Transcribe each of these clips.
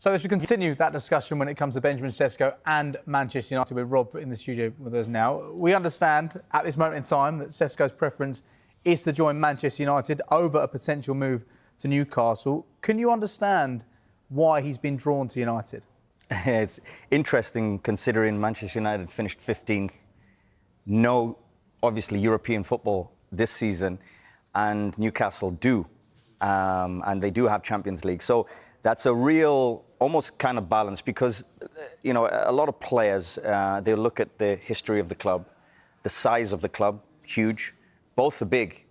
So as we continue that discussion when it comes to Benjamin Sesko and Manchester United, with Rob in the studio with us now, we understand at this moment in time that Sesko's preference is to join Manchester United over a potential move to Newcastle. Can you understand why he's been drawn to United? It's interesting considering Manchester United finished 15th. No, obviously, European football this season, and Newcastle do. And they do have Champions League. So that's a real, almost kind of balance because, you know, a lot of players, they look at the history of the club, the size of the club, huge. Both are big.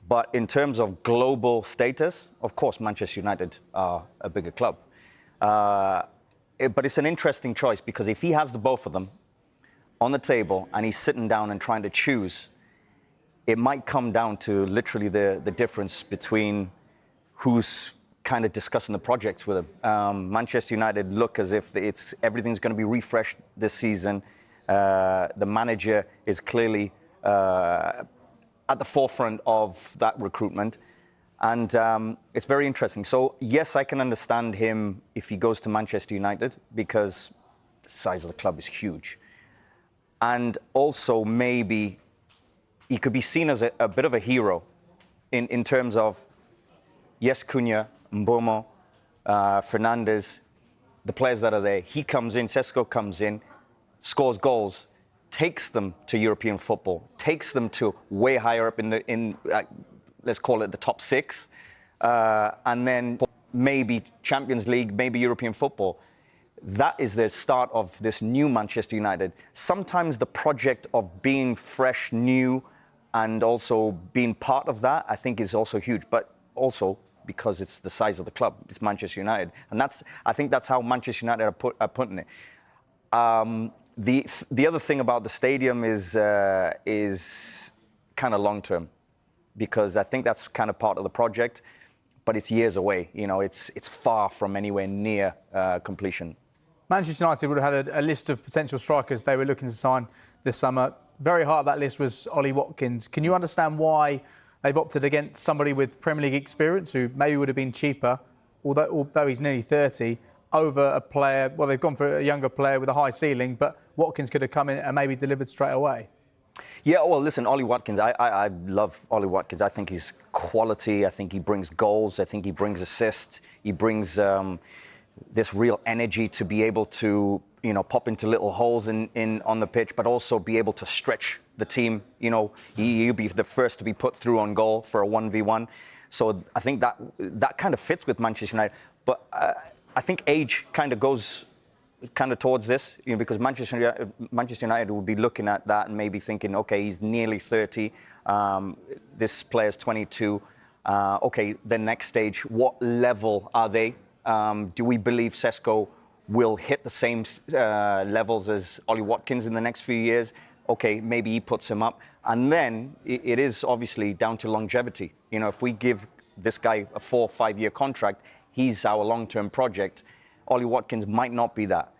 But in terms of global status, of course, Manchester United are a bigger club. But it's an interesting choice because if he has the both of them on the table and he's sitting down and trying to choose, it might come down to literally the difference between who's kind of discussing the projects with him. Manchester United look as if everything's going to be refreshed this season. The manager is clearly at the forefront of that recruitment. And it's very interesting. So, yes, I can understand him if he goes to Manchester United because the size of the club is huge. And also maybe he could be seen as a bit of a hero in terms of, yes, Cunha, Mbomo, Fernandes, the players that are there. He comes in, Sesko comes in, scores goals, takes them to European football, takes them to way higher up in let's call it the top six, and then maybe Champions League, maybe European football. That is the start of this new Manchester United. Sometimes the project of being fresh, new, and also being part of that, I think is also huge. But also because it's the size of the club, it's Manchester United. And I think that's how Manchester United are putting it. The other thing about the stadium is kind of long-term, because I think that's kind of part of the project, but it's years away. You know, it's far from anywhere near completion. Manchester United would have had a list of potential strikers they were looking to sign this summer. Very high up that list was Ollie Watkins. Can you understand why they've opted against somebody with Premier League experience who maybe would have been cheaper, although he's nearly 30, over a player? Well, they've gone for a younger player with a high ceiling, but Watkins could have come in and maybe delivered straight away. Yeah, well, listen, Ollie Watkins, I love Ollie Watkins. I think he's quality. I think he brings goals. I think he brings assists. He brings this real energy to be able to, you know, pop into little holes on the pitch, but also be able to stretch the team. You know, he'll be the first to be put through on goal for a 1v1. So I think that kind of fits with Manchester United. But I think age kind of goes towards this, you know, because Manchester United will be looking at that and maybe thinking, okay, he's nearly 30. This player's 22. Okay, the next stage, what level are they? Do we believe Sesko will hit the same levels as Ollie Watkins in the next few years? Okay, maybe he puts him up. And then it is obviously down to longevity. You know, if we give this guy a 4 or 5 year contract, he's our long-term project. Ollie Watkins might not be that.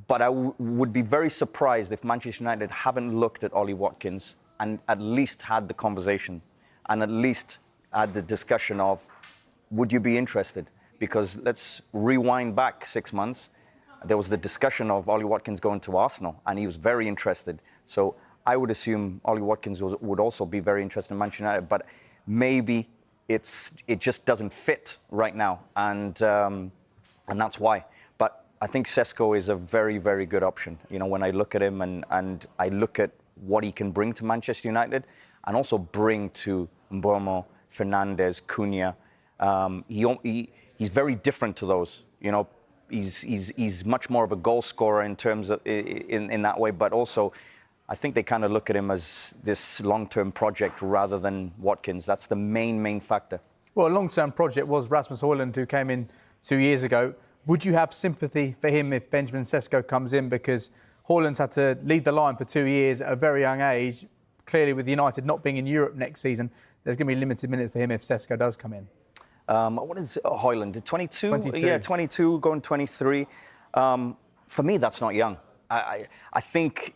But I would be very surprised if Manchester United haven't looked at Ollie Watkins and at least had the conversation and at least had the discussion of, would you be interested? Because let's rewind back 6 months. There was the discussion of Ollie Watkins going to Arsenal, and he was very interested. So I would assume Ollie Watkins would also be very interested in Manchester United, but maybe it just doesn't fit right now, and that's why. But I think Sesko is a very, very good option. You know, when I look at him and I look at what he can bring to Manchester United, and also bring to Mbomo, Fernandes, Cunha. He's very different to those. You know, he's much more of a goal scorer in terms of in that way, but also I think they kind of look at him as this long-term project rather than Watkins. That's the main factor. Well, a long-term project was Rasmus Højlund, who came in 2 years ago. Would you have sympathy for him if Benjamin Sesko comes in? Because Højlund's had to lead the line for 2 years at a very young age. Clearly, with United not being in Europe next season, there's going to be limited minutes for him if Sesko does come in. What is Højlund? 22? 22. Yeah, 22, going 23. For me, that's not young. I think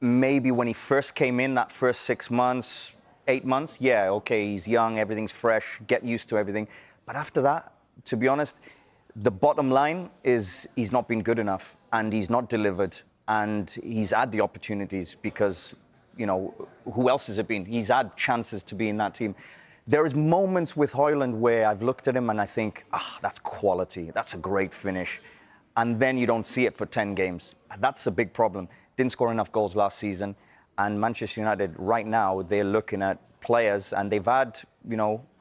maybe when he first came in, that first 6 months, 8 months, yeah, okay, he's young, everything's fresh, get used to everything. But after that, to be honest, The bottom line is he's not been good enough, and he's not delivered, and he's had the opportunities because, you know, who else has it been? He's had chances to be in that team. There is moments with Højlund where I've looked at him and I think, that's quality. That's a great finish. And then you don't see it for 10 games. That's a big problem. Didn't score enough goals last season. And Manchester United, right now, they're looking at players, and they've had,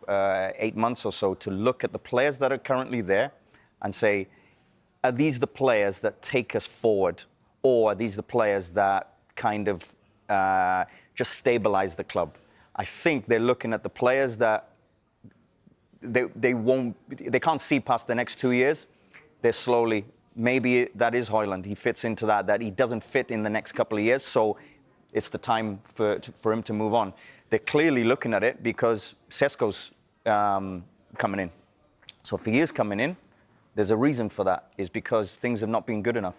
8 months or so to look at the players that are currently there and say, are these the players that take us forward? Or are these the players that kind of just stabilize the club? I think they're looking at the players that they can't see past the next 2 years. They're slowly, maybe that is Højlund. He fits into that he doesn't fit in the next couple of years. So it's the time for him to move on. They're clearly looking at it because Sesko's coming in. So if he is coming in, there's a reason for that, is because things have not been good enough.